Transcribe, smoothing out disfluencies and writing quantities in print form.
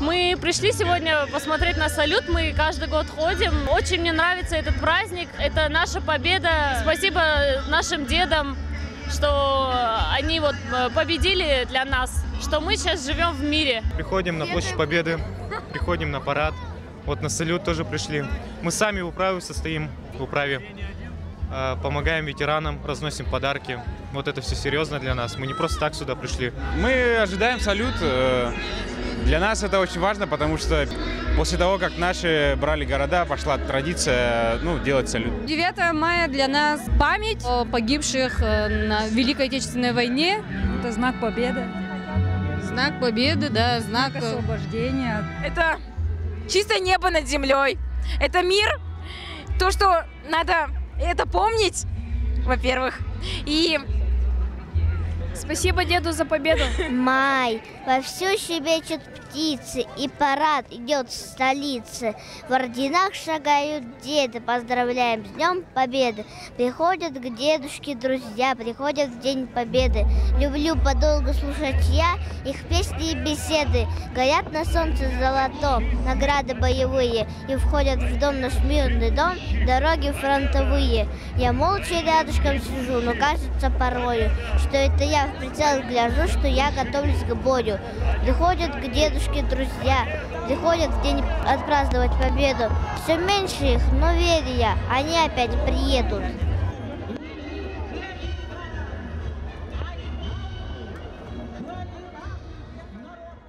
Мы пришли сегодня посмотреть на салют, мы каждый год ходим. Очень мне нравится этот праздник, это наша победа. Спасибо нашим дедам, что они вот победили для нас, что мы сейчас живем в мире. Приходим на Площадь Победы, приходим на парад, вот на салют тоже пришли. Мы сами в управе состоим, в управе, помогаем ветеранам, разносим подарки. Вот это все серьезно для нас, мы не просто так сюда пришли. Мы ожидаем салют. Для нас это очень важно, потому что после того, как наши брали города, пошла традиция делать салют. 9 мая для нас память о погибших на Великой Отечественной войне. Это знак победы. Знак победы, да, знак освобождения. Это чистое небо над землей. Это мир. То, что надо это помнить, во-первых. И спасибо деду за победу. Май, вовсю щебечут птицы, и парад идет в столице. В орденах шагают деды, поздравляем с Днем Победы. Приходят к дедушке друзья, приходят в День Победы. Люблю подолгу слушать я их песни и беседы. Горят на солнце золотом награды боевые, и входят в дом наш мирный дом дороги фронтовые. Я молча рядышком сижу, но кажется порою, что это я в прицел гляжу, что я готовлюсь к бою. Приходят к дедушке друзья, приходят в день отпраздновать победу. Все меньше их, но верю я, они опять приедут.